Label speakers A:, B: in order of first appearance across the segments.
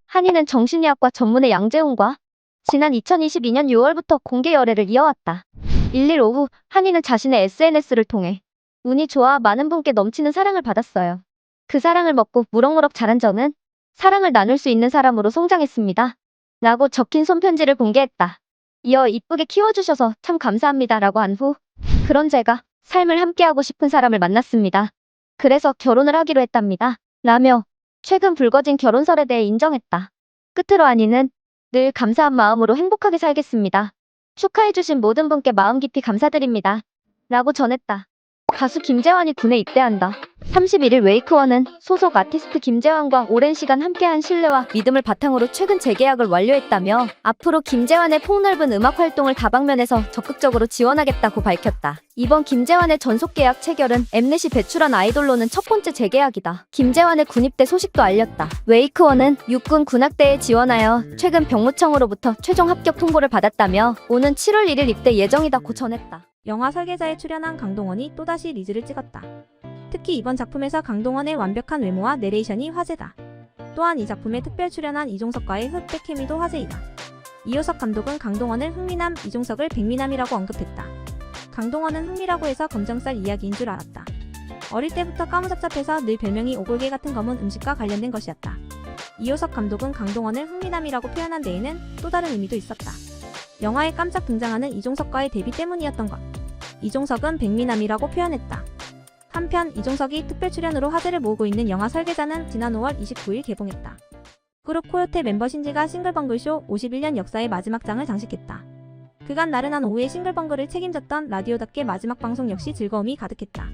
A: 한이는 정신의학과 전문의 양재훈과 지난 2022년 6월부터 공개 열애를 이어왔다. 1일 오후 한이는 자신의 SNS를 통해 운이 좋아 많은 분께 넘치는 사랑을 받았어요. 그 사랑을 먹고 무럭무럭 자란 저는 사랑을 나눌 수 있는 사람으로 성장했습니다. 라고 적힌 손편지를 공개했다. 이어 이쁘게 키워주셔서 참 감사합니다 라고 한 후 그런 제가 삶을 함께하고 싶은 사람을 만났습니다. 그래서 결혼을 하기로 했답니다. 라며 최근 불거진 결혼설에 대해 인정했다. 끝으로 한이는 늘 감사한 마음으로 행복하게 살겠습니다. 축하해주신 모든 분께 마음 깊이 감사드립니다. 라고 전했다. 가수 김재환이 군에 입대한다. 31일 웨이크원은 소속 아티스트 김재환과 오랜 시간 함께한 신뢰와 믿음을 바탕으로 최근 재계약을 완료했다며 앞으로 김재환의 폭넓은 음악 활동을 다방면에서 적극적으로 지원하겠다고 밝혔다. 이번 김재환의 전속 계약 체결은 엠넷이 배출한 아이돌로는 첫 번째 재계약이다. 김재환의 군입대 소식도 알렸다. 웨이크원은 육군 군악대에 지원하여 최근 병무청으로부터 최종 합격 통보를 받았다며 오는 7월 1일 입대 예정이다고 전했다.
B: 영화 설계자에 출연한 강동원이 또다시 리즈를 찍었다. 특히 이번 작품에서 강동원의 완벽한 외모와 내레이션이 화제다. 또한 이 작품에 특별 출연한 이종석과의 흑백 케미도 화제이다. 이효석 감독은 강동원을 흥미남, 이종석을 백미남이라고 언급했다. 강동원은 흥미라고 해서 검정살 이야기인 줄 알았다. 어릴 때부터 까무잡잡해서 늘 별명이 오골개 같은 검은 음식과 관련된 것이었다. 이효석 감독은 강동원을 흥미남이라고 표현한 데에는 또 다른 의미도 있었다. 영화에 깜짝 등장하는 이종석과의 데뷔 때문이었던 것. 이종석은 백미남이라고 표현했다. 한편 이종석이 특별 출연으로 화제를 모으고 있는 영화 설계자는 지난 5월 29일 개봉했다. 그룹 코요테 멤버 신지가 싱글벙글쇼 51년 역사의 마지막 장을 장식했다. 그간 나른한 오후에 싱글벙글을 책임졌던 라디오답게 마지막 방송 역시 즐거움이 가득했다.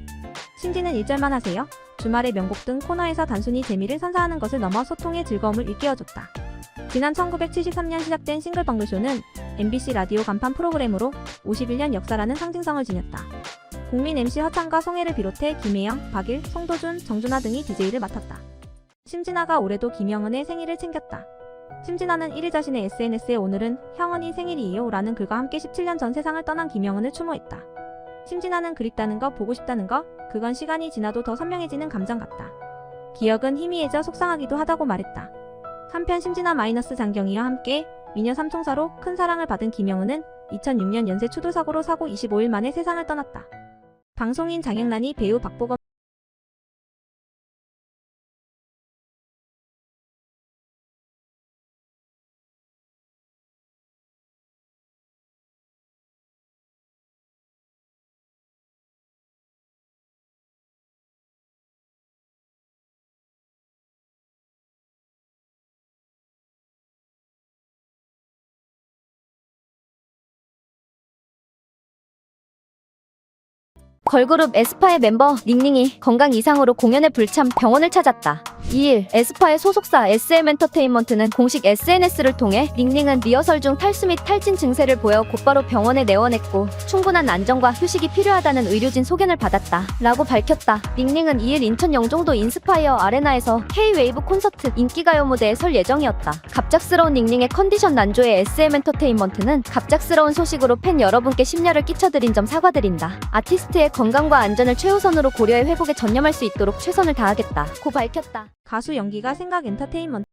B: 신지는 1절만 하세요. 주말의 명곡 등 코너에서 단순히 재미를 선사하는 것을 넘어 소통의 즐거움을 일깨워줬다. 지난 1973년 시작된 싱글벙글쇼는 MBC 라디오 간판 프로그램으로 51년 역사라는 상징성을 지녔다. 국민 MC 허창과 송혜를 비롯해 김혜영, 박일, 송도준, 정준하 등이 DJ를 맡았다. 심진아가 올해도 김영은의 생일을 챙겼다. 심진아는 1일 자신의 SNS에 오늘은 형은이 생일이에요 라는 글과 함께 17년 전 세상을 떠난 김영은을 추모했다. 심진아는 그립다는 거, 보고 싶다는 거, 그건 시간이 지나도 더 선명해지는 감정 같다. 기억은 희미해져 속상하기도 하다고 말했다. 한편 심진아 마이너스 장경희와 함께 미녀 삼총사로 큰 사랑을 받은 김영은은 2006년 연쇄 추돌사고로 사고 25일 만에 세상을 떠났다. 방송인 장영란이 배우 박보검
A: 걸그룹 에스파의 멤버 닝닝이 건강 이상으로 공연에 불참 병원을 찾았다. 2일 에스파의 소속사 SM엔터테인먼트는 공식 SNS를 통해 닝닝은 리허설 중 탈수 및 탈진 증세를 보여 곧바로 병원에 내원했고 충분한 안정과 휴식이 필요하다는 의료진 소견을 받았다 라고 밝혔다. 닝닝은 2일 인천 영종도 인스파이어 아레나에서 K-웨이브 콘서트 인기가요 무대에 설 예정이었다. 갑작스러운 닝닝의 컨디션 난조에 SM 엔터테인먼트는 갑작스러운 소식으로 팬 여러분께 심려를 끼쳐드린 점 사과드린다. 아티스트의 건강과 안전을 최우선으로 고려해 회복에 전념할 수 있도록 최선을 다하겠다 고 밝혔다.
B: 가수 연기가 생각 엔터테인먼트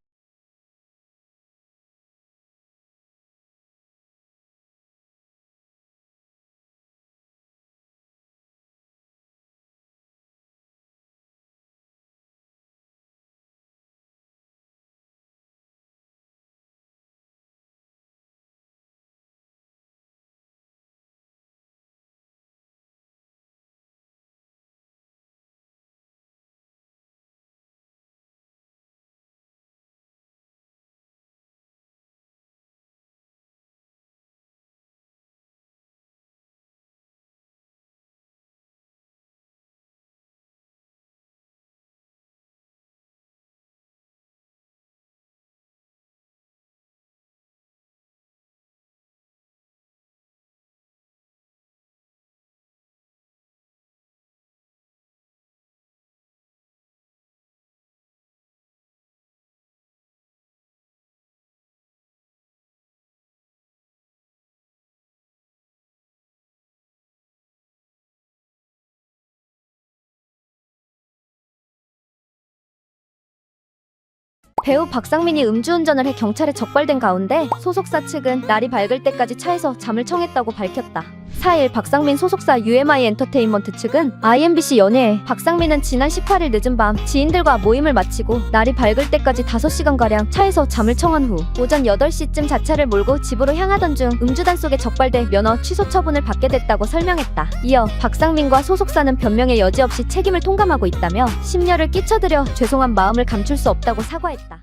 A: 배우 박상민이 음주운전을 해 경찰에 적발된 가운데 소속사 측은 날이 밝을 때까지 차에서 잠을 청했다고 밝혔다. 4일 박상민 소속사 UMI 엔터테인먼트 측은 IMBC 연예에 박상민은 지난 18일 늦은 밤 지인들과 모임을 마치고 날이 밝을 때까지 5시간가량 차에서 잠을 청한 후 오전 8시쯤 자차를 몰고 집으로 향하던 중 음주단 속에 적발돼 면허 취소 처분을 받게 됐다고 설명했다. 이어 박상민과 소속사는 변명의 여지 없이 책임을 통감하고 있다며 심려를 끼쳐드려 죄송한 마음을 감출 수 없다고 사과했다.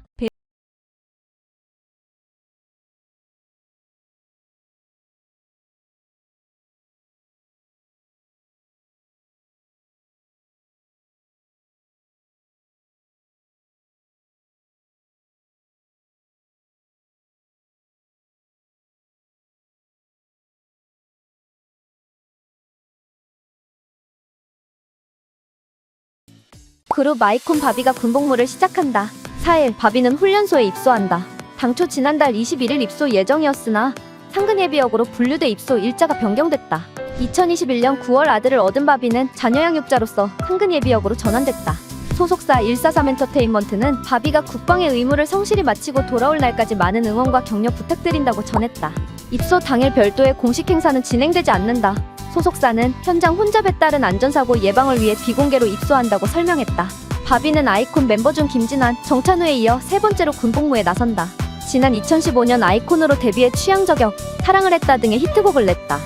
A: 그룹 아이콘 바비가 군복무를 시작한다. 4일 바비는 훈련소에 입소한다. 당초 지난달 21일 입소 예정이었으나 상근예비역으로 분류돼 입소 일자가 변경됐다. 2021년 9월 아들을 얻은 바비는 자녀 양육자로서 상근예비역으로 전환됐다. 소속사 143 엔터테인먼트는 바비가 국방의 의무를 성실히 마치고 돌아올 날까지 많은 응원과 격려 부탁드린다고 전했다. 입소 당일 별도의 공식 행사는 진행되지 않는다. 소속사는 현장 혼잡에 따른 안전사고 예방을 위해 비공개로 입소한다고 설명했다. 바비는 아이콘 멤버 중 김진환, 정찬우에 이어 세 번째로 군복무에 나선다. 지난 2015년 아이콘으로 데뷔해 취향저격, 사랑을 했다 등의 히트곡을 냈다.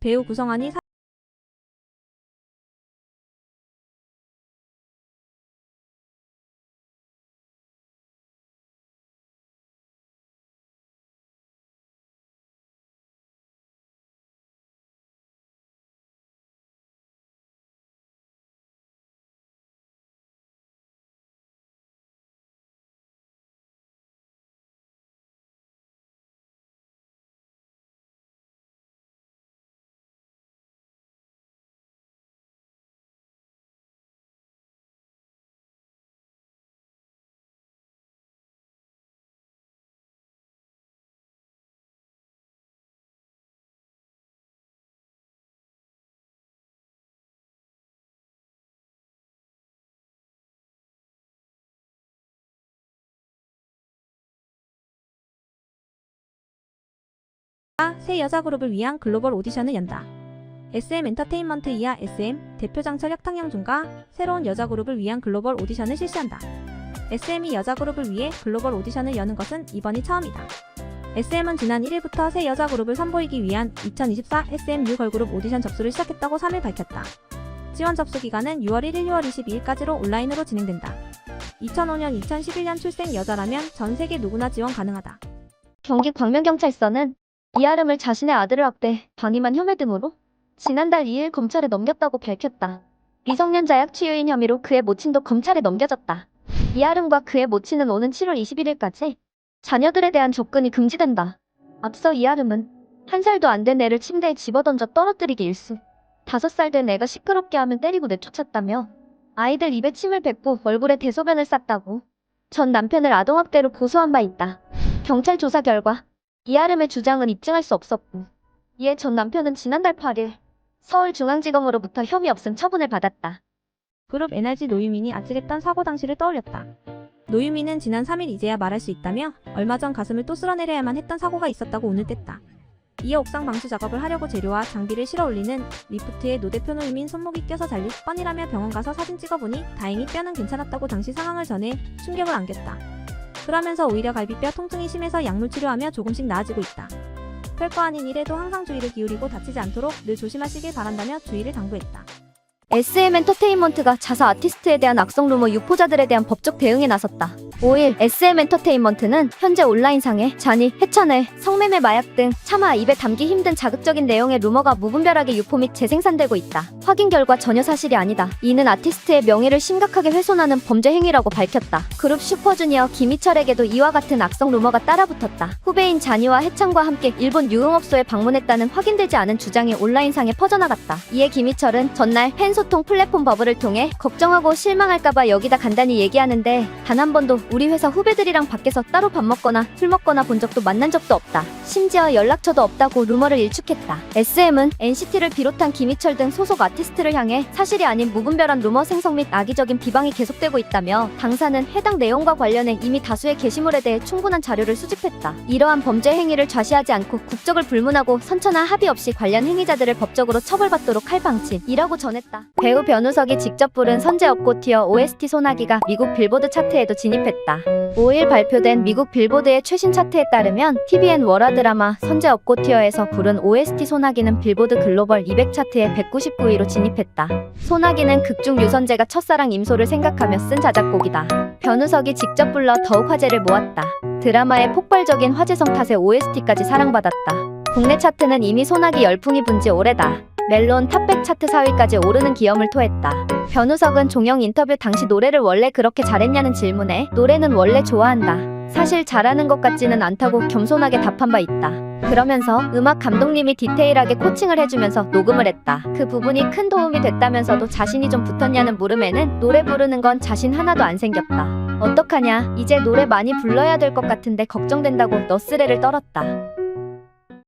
B: 배우 구성환이 새 여자 그룹을 위한 글로벌 오디션을 연다. SM 엔터테인먼트 이하 SM 대표 장철 혁탕영준과 새로운 여자 그룹을 위한 글로벌 오디션을 실시한다. SM이 여자 그룹을 위해 글로벌 오디션을 여는 것은 이번이 처음이다. SM은 지난 1일부터 새 여자 그룹을 선보이기 위한 2024 SMU 걸그룹 오디션 접수를 시작했다고 3일 밝혔다. 지원 접수 기간은 6월 1일, 6월 22일까지로 온라인으로 진행된다. 2005년, 2011년 출생 여자라면 전 세계 누구나 지원 가능하다.
A: 경기 광명경찰서는 이아름을 자신의 아들을 학대, 방임한 혐의 등으로 지난달 2일 검찰에 넘겼다고 밝혔다. 미성년자 약취유인 혐의로 그의 모친도 검찰에 넘겨졌다. 이아름과 그의 모친은 오는 7월 21일까지 자녀들에 대한 접근이 금지된다. 앞서 이아름은 1살도 안 된 애를 침대에 집어던져 떨어뜨리기 일수, 5살 된 애가 시끄럽게 하면 때리고 내쫓았다며 아이들 입에 침을 뱉고 얼굴에 대소변을 쌌다고 전 남편을 아동학대로 고소한 바 있다. 경찰 조사 결과 이아름의 주장은 입증할 수 없었고, 이에 전 남편은 지난달 8일 서울중앙지검으로부터 혐의 없음 처분을 받았다.
B: 그룹 NRG 노유민이 아찔했던 사고 당시를 떠올렸다. 노유민은 지난 3일 이제야 말할 수 있다며 얼마 전 가슴을 또 쓸어내려야만 했던 사고가 있었다고 운을 뗐다. 이어 옥상 방수 작업을 하려고 재료와 장비를 실어 올리는 리프트에 노 대표 노유민 손목이 껴서 잘릴 뻔이라며 병원 가서 사진 찍어보니 다행히 뼈는 괜찮았다고 당시 상황을 전해 충격을 안겼다. 그러면서 오히려 갈비뼈 통증이 심해서 약물 치료하며 조금씩 나아지고 있다. 별거 아닌 일에도 항상 주의를 기울이고 다치지 않도록 늘 조심하시길 바란다며 주의를 당부했다.
A: SM 엔터테인먼트가 자사 아티스트에 대한 악성 루머 유포자들에 대한 법적 대응에 나섰다. 5일 SM 엔터테인먼트는 현재 온라인상에 잔이, 해천회, 성매매 마약 등 차마 입에 담기 힘든 자극적인 내용의 루머가 무분별하게 유포 및 재생산되고 있다. 확인 결과 전혀 사실이 아니다. 이는 아티스트의 명예를 심각하게 훼손하는 범죄 행위라고 밝혔다. 그룹 슈퍼주니어 김희철에게도 이와 같은 악성 루머가 따라붙었다. 후배인 잔이와 해찬과 함께 일본 유흥업소에 방문했다는 확인되지 않은 주장이 온라인상에 퍼져나갔다. 이에 김희철은 전날 팬 의사소통 플랫폼 버블을 통해 걱정하고 실망할까봐 여기다 간단히 얘기하는데 단 한 번도 우리 회사 후배들이랑 밖에서 따로 밥 먹거나 술 먹거나 본 적도 만난 적도 없다. 심지어 연락처도 없다고 루머를 일축했다. SM은 NCT를 비롯한 김희철 등 소속 아티스트를 향해 사실이 아닌 무분별한 루머 생성 및 악의적인 비방이 계속되고 있다며 당사는 해당 내용과 관련해 이미 다수의 게시물에 대해 충분한 자료를 수집했다. 이러한 범죄 행위를 좌시하지 않고 국적을 불문하고 선처나 합의 없이 관련 행위자들을 법적으로 처벌받도록 할 방침이라고 전했다. 배우 변우석이 직접 부른 선제 업고 티어 OST 소나기가 미국 빌보드 차트에도 진입했다. 5일 발표된 미국 빌보드의 최신 차트에 따르면 TVN 월화 드라마 선제 업고 티어에서 부른 OST 소나기는 빌보드 글로벌 200 차트에 199위로 진입했다. 소나기는 극중 유선재가 첫사랑 임소를 생각하며 쓴 자작곡이다. 변우석이 직접 불러 더욱 화제를 모았다. 드라마의 폭발적인 화제성 탓에 OST까지 사랑받았다. 국내 차트는 이미 소나기 열풍이 분 지 오래다. 멜론 탑100 차트 4위까지 오르는 기염을 토했다. 변우석은 종영 인터뷰 당시 노래를 원래 그렇게 잘했냐는 질문에 노래는 원래 좋아한다. 사실 잘하는 것 같지는 않다고 겸손하게 답한 바 있다. 그러면서 음악 감독님이 디테일하게 코칭을 해주면서 녹음을 했다. 그 부분이 큰 도움이 됐다면서도 자신이 좀 붙었냐는 물음에는 노래 부르는 건 자신 하나도 안 생겼다. 어떡하냐, 이제 노래 많이 불러야 될 것 같은데 걱정된다고 너스레를 떨었다.